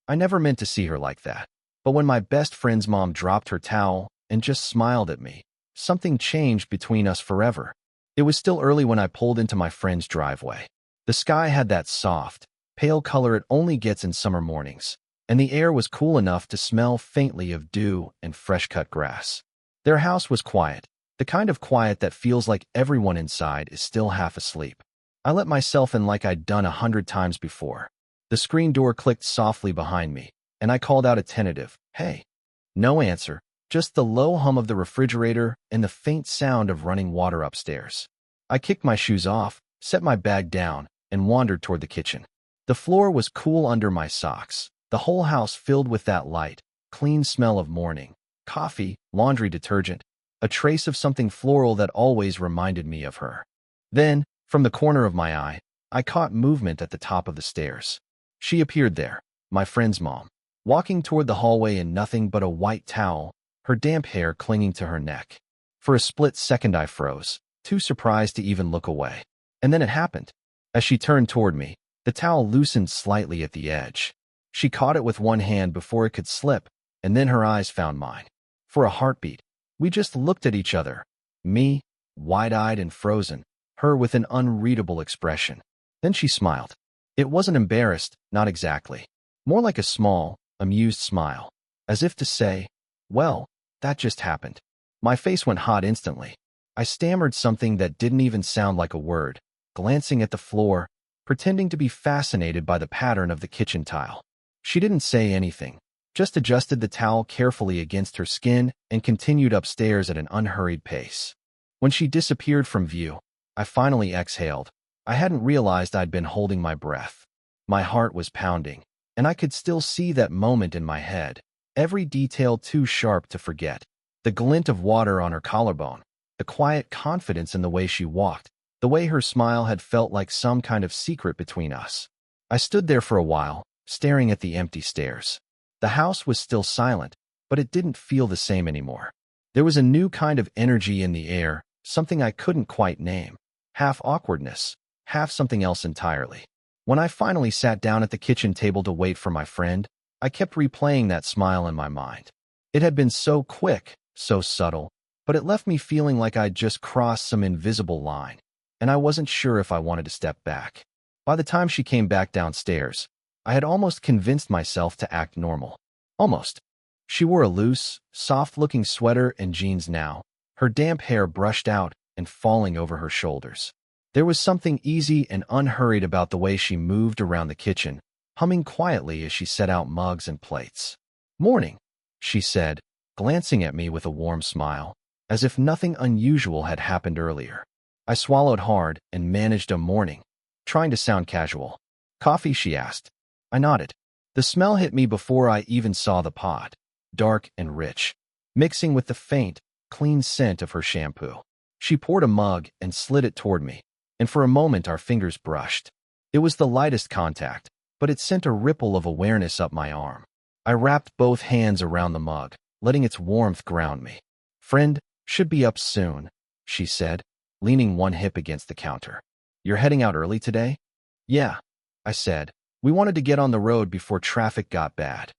I never meant to see her like that. But when my best friend's mom dropped her towel and just smiled at me, something changed between us forever. It was still early when I pulled into my friend's driveway. The sky had that soft, pale color it only gets in summer mornings, and the air was cool enough to smell faintly of dew and fresh-cut grass. Their house was quiet, the kind of quiet that feels like everyone inside is still half asleep. I let myself in like I'd done 100 times before. The screen door clicked softly behind me, and I called out a tentative, "Hey." No answer, just the low hum of the refrigerator and the faint sound of running water upstairs. I kicked my shoes off, set my bag down, and wandered toward the kitchen. The floor was cool under my socks, the whole house filled with that light, clean smell of morning, coffee, laundry detergent, a trace of something floral that always reminded me of her. Then, from the corner of my eye, I caught movement at the top of the stairs. She appeared there, my friend's mom, walking toward the hallway in nothing but a white towel, her damp hair clinging to her neck. For a split second I froze, too surprised to even look away. And then it happened. As she turned toward me, the towel loosened slightly at the edge. She caught it with one hand before it could slip, and then her eyes found mine. For a heartbeat, we just looked at each other, me, wide-eyed and frozen, her with an unreadable expression. Then she smiled. It wasn't embarrassed, not exactly. More like a small, amused smile, as if to say, "Well, that just happened." My face went hot instantly. I stammered something that didn't even sound like a word, glancing at the floor, pretending to be fascinated by the pattern of the kitchen tile. She didn't say anything, just adjusted the towel carefully against her skin and continued upstairs at an unhurried pace. When she disappeared from view, I finally exhaled. I hadn't realized I'd been holding my breath. My heart was pounding, and I could still see that moment in my head, every detail too sharp to forget. The glint of water on her collarbone, the quiet confidence in the way she walked, the way her smile had felt like some kind of secret between us. I stood there for a while, staring at the empty stairs. The house was still silent, but it didn't feel the same anymore. There was a new kind of energy in the air, something I couldn't quite name. Half awkwardness, half something else entirely. When I finally sat down at the kitchen table to wait for my friend, I kept replaying that smile in my mind. It had been so quick, so subtle, but it left me feeling like I'd just crossed some invisible line, and I wasn't sure if I wanted to step back. By the time she came back downstairs, I had almost convinced myself to act normal. Almost. She wore a loose, soft-looking sweater and jeans now, her damp hair brushed out and falling over her shoulders. There was something easy and unhurried about the way she moved around the kitchen, humming quietly as she set out mugs and plates. "Morning," she said, glancing at me with a warm smile, as if nothing unusual had happened earlier. I swallowed hard and managed a morning, trying to sound casual. "Coffee?" she asked. I nodded. The smell hit me before I even saw the pot, dark and rich, mixing with the faint, clean scent of her shampoo. She poured a mug and slid it toward me, and for a moment our fingers brushed. It was the lightest contact, but it sent a ripple of awareness up my arm. I wrapped both hands around the mug, letting its warmth ground me. "Friend, should be up soon," she said, leaning one hip against the counter. "You're heading out early today?" "Yeah," I said. "We wanted to get on the road before traffic got bad."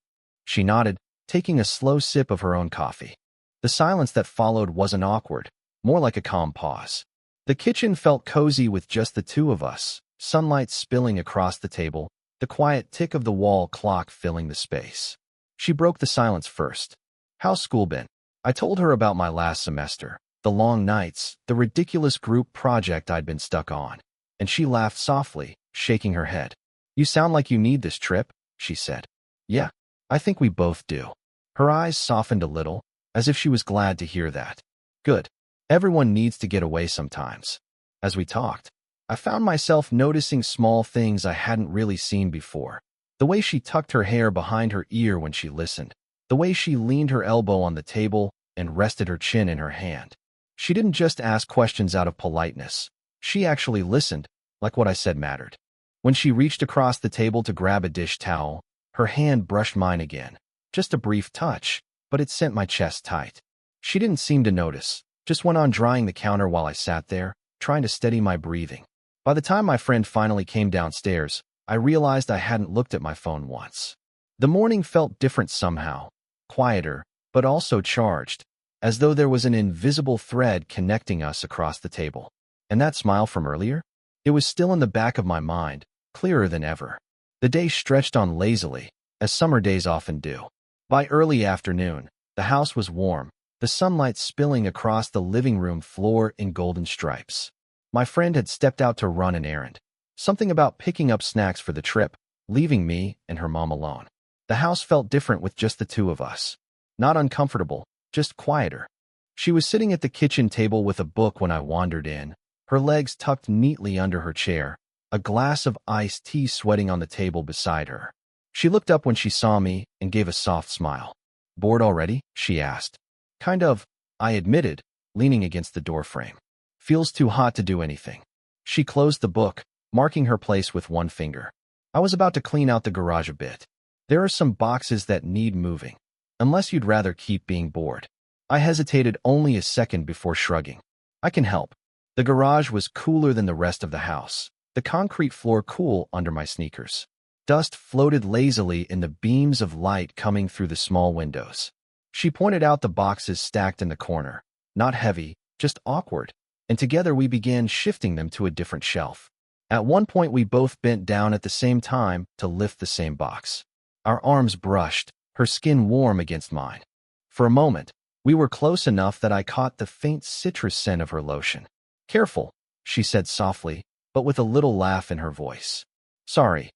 She nodded, taking a slow sip of her own coffee. The silence that followed wasn't awkward, more like a calm pause. The kitchen felt cozy with just the two of us, sunlight spilling across the table, the quiet tick of the wall clock filling the space. She broke the silence first. "How's school been?" I told her about my last semester, the long nights, the ridiculous group project I'd been stuck on, and she laughed softly, shaking her head. "You sound like you need this trip," she said. "Yeah, I think we both do." Her eyes softened a little, as if she was glad to hear that. "Good. Everyone needs to get away sometimes." As we talked, I found myself noticing small things I hadn't really seen before. The way she tucked her hair behind her ear when she listened, the way she leaned her elbow on the table and rested her chin in her hand. She didn't just ask questions out of politeness. She actually listened, like what I said mattered. When she reached across the table to grab a dish towel, her hand brushed mine again. Just a brief touch, but it sent my chest tight. She didn't seem to notice, just went on drying the counter while I sat there, trying to steady my breathing. By the time my friend finally came downstairs, I realized I hadn't looked at my phone once. The morning felt different somehow, quieter, but also charged, as though there was an invisible thread connecting us across the table. And that smile from earlier? It was still in the back of my mind, clearer than ever. The day stretched on lazily, as summer days often do. By early afternoon, the house was warm, the sunlight spilling across the living room floor in golden stripes. My friend had stepped out to run an errand. Something about picking up snacks for the trip, leaving me and her mom alone. The house felt different with just the two of us. Not uncomfortable, just quieter. She was sitting at the kitchen table with a book when I wandered in, her legs tucked neatly under her chair, a glass of iced tea sweating on the table beside her. She looked up when she saw me and gave a soft smile. "Bored already?" she asked. "Kind of," I admitted, leaning against the doorframe. "Feels too hot to do anything." She closed the book, marking her place with one finger. "I was about to clean out the garage a bit. There are some boxes that need moving. Unless you'd rather keep being bored." I hesitated only a second before shrugging. "I can help." The garage was cooler than the rest of the house, the concrete floor cool under my sneakers. Dust floated lazily in the beams of light coming through the small windows. She pointed out the boxes stacked in the corner, not heavy, just awkward, and together we began shifting them to a different shelf. At one point we both bent down at the same time to lift the same box. Our arms brushed, her skin warm against mine. For a moment, we were close enough that I caught the faint citrus scent of her lotion. "Careful," she said softly, but with a little laugh in her voice. "Sorry,"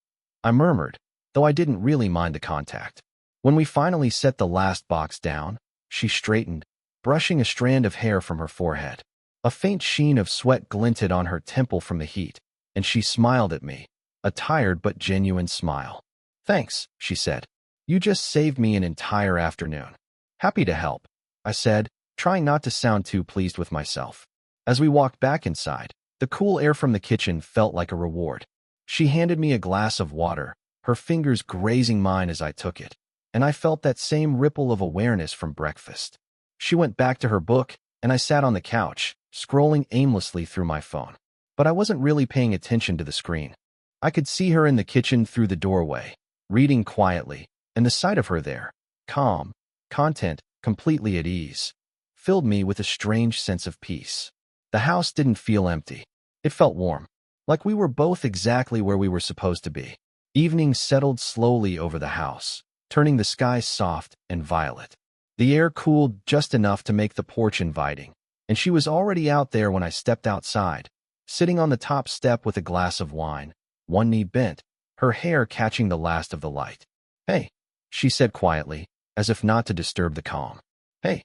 I murmured, though I didn't really mind the contact. When we finally set the last box down, she straightened, brushing a strand of hair from her forehead. A faint sheen of sweat glinted on her temple from the heat, and she smiled at me, a tired but genuine smile. "Thanks," she said. "You just saved me an entire afternoon." "Happy to help," I said, trying not to sound too pleased with myself. As we walked back inside, the cool air from the kitchen felt like a reward. She handed me a glass of water, her fingers grazing mine as I took it, and I felt that same ripple of awareness from breakfast. She went back to her book, and I sat on the couch, scrolling aimlessly through my phone. But I wasn't really paying attention to the screen. I could see her in the kitchen through the doorway, reading quietly, and the sight of her there, calm, content, completely at ease, filled me with a strange sense of peace. The house didn't feel empty. It felt warm, like we were both exactly where we were supposed to be. Evening settled slowly over the house, turning the sky soft and violet. The air cooled just enough to make the porch inviting, and she was already out there when I stepped outside, sitting on the top step with a glass of wine, one knee bent, her hair catching the last of the light. "Hey," she said quietly, as if not to disturb the calm. "Hey,"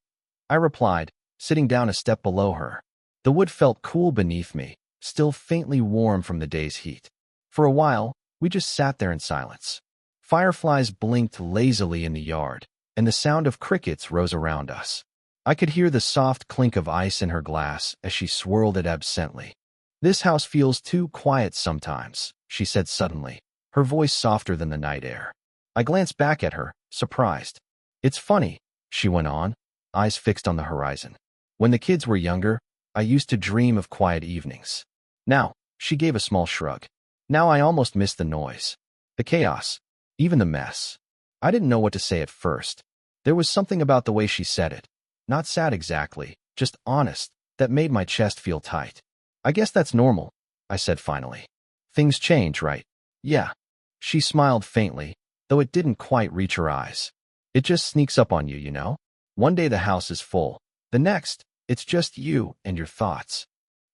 I replied, sitting down a step below her. The wood felt cool beneath me, still faintly warm from the day's heat. For a while, we just sat there in silence. Fireflies blinked lazily in the yard, and the sound of crickets rose around us. I could hear the soft clink of ice in her glass as she swirled it absently. "This house feels too quiet sometimes," she said suddenly, her voice softer than the night air. I glanced back at her, surprised. "It's funny," she went on, eyes fixed on the horizon. "When the kids were younger, I used to dream of quiet evenings. Now," she gave a small shrug, "now I almost miss the noise, the chaos, even the mess." I didn't know what to say at first. There was something about the way she said it, not sad exactly, just honest, that made my chest feel tight. "I guess that's normal," I said finally. "Things change, right?" "Yeah." She smiled faintly, though it didn't quite reach her eyes. "It just sneaks up on you, you know? One day the house is full. The next, it's just you and your thoughts."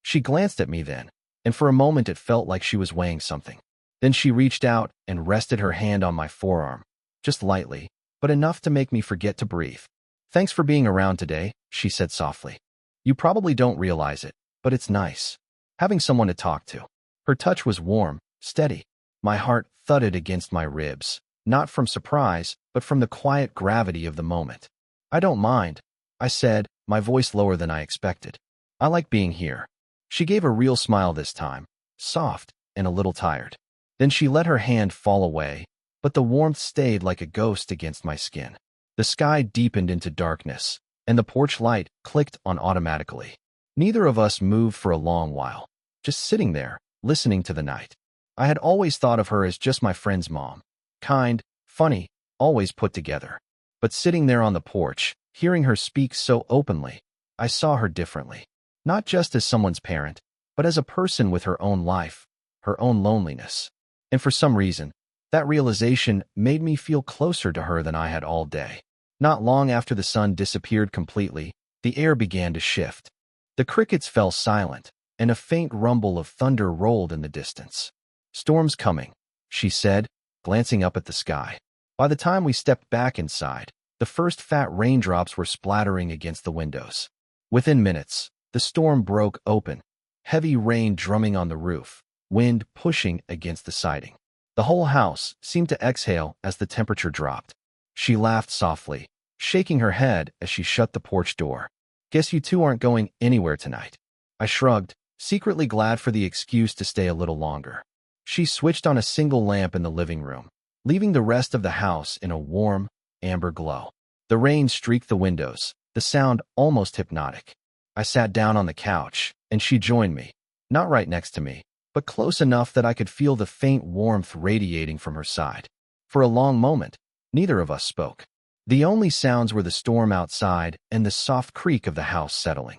She glanced at me then, and for a moment it felt like she was weighing something. Then she reached out and rested her hand on my forearm, just lightly, but enough to make me forget to breathe. "Thanks for being around today," she said softly. "You probably don't realize it, but it's nice, having someone to talk to." Her touch was warm, steady. My heart thudded against my ribs, not from surprise, but from the quiet gravity of the moment. "I don't mind," I said, my voice lower than I expected. "I like being here." She gave a real smile this time, soft and a little tired. Then she let her hand fall away, but the warmth stayed like a ghost against my skin. The sky deepened into darkness, and the porch light clicked on automatically. Neither of us moved for a long while, just sitting there, listening to the night. I had always thought of her as just my friend's mom. Kind, funny, always put together. But sitting there on the porch, hearing her speak so openly, I saw her differently. Not just as someone's parent, but as a person with her own life, her own loneliness. And for some reason, that realization made me feel closer to her than I had all day. Not long after the sun disappeared completely, the air began to shift. The crickets fell silent, and a faint rumble of thunder rolled in the distance. "Storm's coming," she said, glancing up at the sky. By the time we stepped back inside, the first fat raindrops were splattering against the windows. Within minutes, the storm broke open, heavy rain drumming on the roof, wind pushing against the siding. The whole house seemed to exhale as the temperature dropped. She laughed softly, shaking her head as she shut the porch door. "Guess you two aren't going anywhere tonight." I shrugged, secretly glad for the excuse to stay a little longer. She switched on a single lamp in the living room, leaving the rest of the house in a warm, amber glow. The rain streaked the windows, the sound almost hypnotic. I sat down on the couch, and she joined me, not right next to me, but close enough that I could feel the faint warmth radiating from her side. For a long moment, neither of us spoke. The only sounds were the storm outside and the soft creak of the house settling.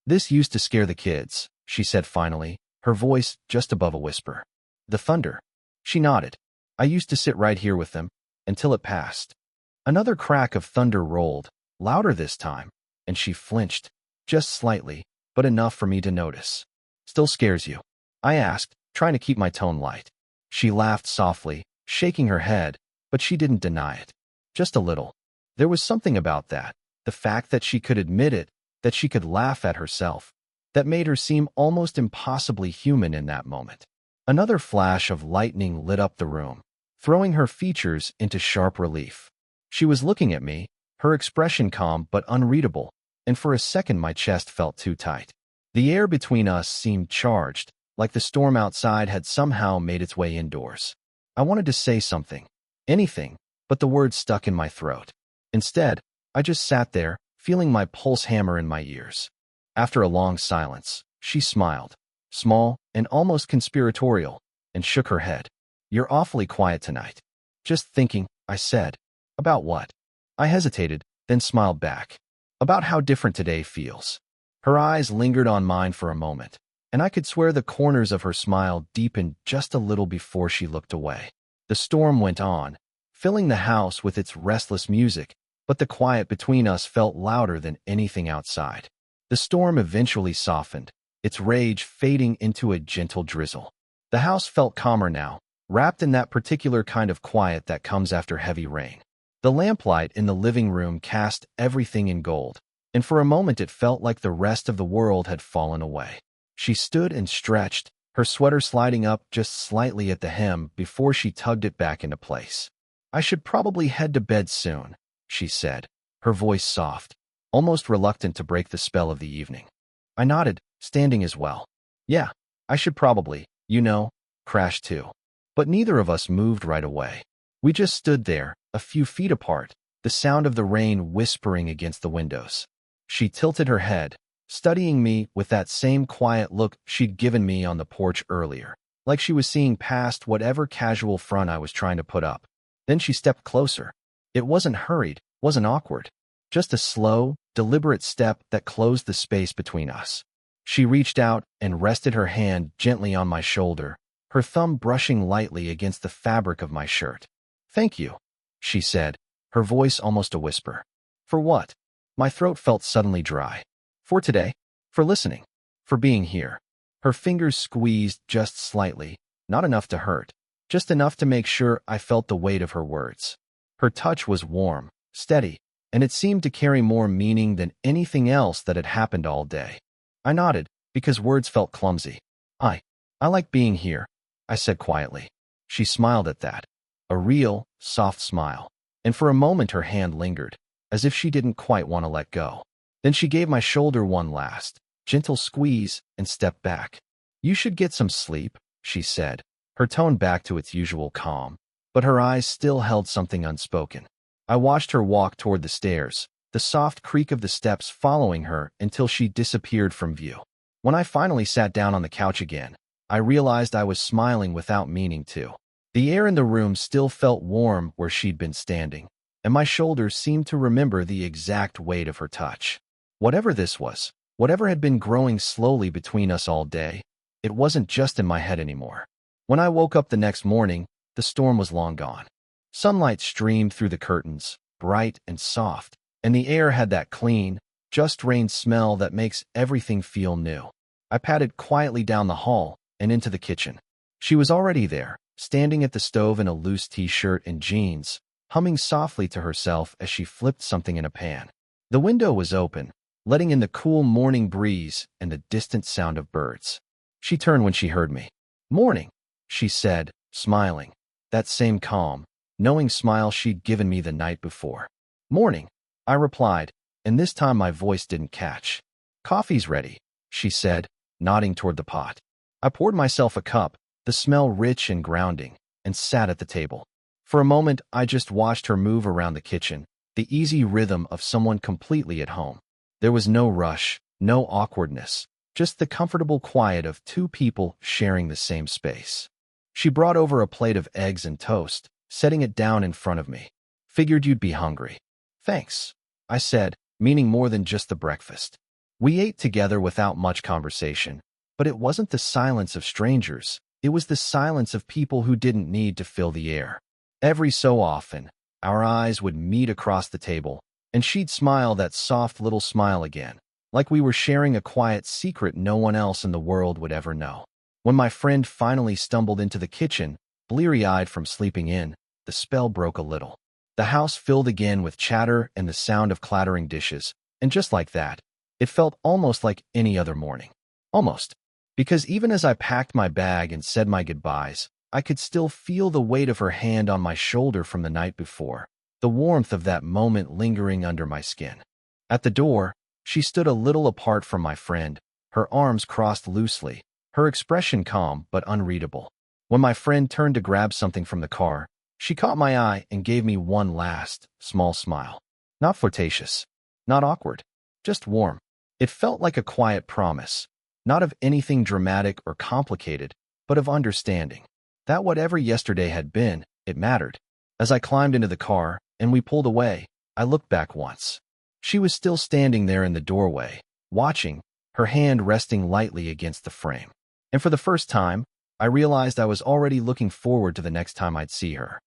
"This used to scare the kids," she said finally, her voice just above a whisper. "The thunder." She nodded. "I used to sit right here with them, until it passed." Another crack of thunder rolled, louder this time, and she flinched, just slightly, but enough for me to notice. "Still scares you?" I asked, trying to keep my tone light. She laughed softly, shaking her head, but she didn't deny it. Just a little. There was something about that, the fact that she could admit it, that she could laugh at herself, that made her seem almost impossibly human in that moment. Another flash of lightning lit up the room, throwing her features into sharp relief. She was looking at me, her expression calm but unreadable, and for a second my chest felt too tight. The air between us seemed charged, like the storm outside had somehow made its way indoors. I wanted to say something, anything, but the words stuck in my throat. Instead, I just sat there, feeling my pulse hammer in my ears. After a long silence, she smiled, small and almost conspiratorial, and shook her head. "You're awfully quiet tonight." "Just thinking," I said. "About what?" I hesitated, then smiled back. "About how different today feels." Her eyes lingered on mine for a moment, and I could swear the corners of her smile deepened just a little before she looked away. The storm went on, filling the house with its restless music, but the quiet between us felt louder than anything outside. The storm eventually softened, its rage fading into a gentle drizzle. The house felt calmer now, wrapped in that particular kind of quiet that comes after heavy rain. The lamplight in the living room cast everything in gold, and for a moment it felt like the rest of the world had fallen away. She stood and stretched, her sweater sliding up just slightly at the hem before she tugged it back into place. "I should probably head to bed soon," she said, her voice soft, almost reluctant to break the spell of the evening. I nodded, standing as well. "Yeah, I should probably, crash too." But neither of us moved right away. We just stood there, a few feet apart, the sound of the rain whispering against the windows. She tilted her head, studying me with that same quiet look she'd given me on the porch earlier, like she was seeing past whatever casual front I was trying to put up. Then she stepped closer. It wasn't hurried, wasn't awkward, just a slow, deliberate step that closed the space between us. She reached out and rested her hand gently on my shoulder, her thumb brushing lightly against the fabric of my shirt. "Thank you," she said, her voice almost a whisper. "For what?" My throat felt suddenly dry. "For today. For listening. For being here." Her fingers squeezed just slightly, not enough to hurt, just enough to make sure I felt the weight of her words. Her touch was warm, steady, and it seemed to carry more meaning than anything else that had happened all day. I nodded, because words felt clumsy. I like being here," I said quietly. She smiled at that, a real, soft smile, and for a moment her hand lingered, as if she didn't quite want to let go. Then she gave my shoulder one last, gentle squeeze and stepped back. "You should get some sleep," she said, her tone back to its usual calm, but her eyes still held something unspoken. I watched her walk toward the stairs, the soft creak of the steps following her until she disappeared from view. When I finally sat down on the couch again, I realized I was smiling without meaning to. The air in the room still felt warm where she'd been standing, and my shoulders seemed to remember the exact weight of her touch. Whatever this was, whatever had been growing slowly between us all day, it wasn't just in my head anymore. When I woke up the next morning, the storm was long gone. Sunlight streamed through the curtains, bright and soft, and the air had that clean, just rain smell that makes everything feel new. I padded quietly down the hall and into the kitchen. She was already there, standing at the stove in a loose t-shirt and jeans, humming softly to herself as she flipped something in a pan. The window was open, letting in the cool morning breeze and the distant sound of birds. She turned when she heard me. "Morning," she said, smiling. That same calm, knowing smile she'd given me the night before. "Morning," I replied, and this time my voice didn't catch. "Coffee's ready," she said, nodding toward the pot. I poured myself a cup, the smell rich and grounding, and sat at the table. For a moment, I just watched her move around the kitchen, the easy rhythm of someone completely at home. There was no rush, no awkwardness, just the comfortable quiet of two people sharing the same space. She brought over a plate of eggs and toast, setting it down in front of me. "Figured you'd be hungry." "Thanks," I said, meaning more than just the breakfast. We ate together without much conversation, but it wasn't the silence of strangers. It was the silence of people who didn't need to fill the air. Every so often, our eyes would meet across the table, and she'd smile that soft little smile again, like we were sharing a quiet secret no one else in the world would ever know. When my friend finally stumbled into the kitchen, bleary-eyed from sleeping in, the spell broke a little. The house filled again with chatter and the sound of clattering dishes, and just like that, it felt almost like any other morning. Almost. Because even as I packed my bag and said my goodbyes, I could still feel the weight of her hand on my shoulder from the night before, the warmth of that moment lingering under my skin. At the door, she stood a little apart from my friend, her arms crossed loosely, her expression calm but unreadable. When my friend turned to grab something from the car, she caught my eye and gave me one last, small smile. Not flirtatious, not awkward, just warm. It felt like a quiet promise, not of anything dramatic or complicated, but of understanding. That whatever yesterday had been, it mattered. As I climbed into the car and we pulled away, I looked back once. She was still standing there in the doorway, watching, her hand resting lightly against the frame. And for the first time, I realized I was already looking forward to the next time I'd see her.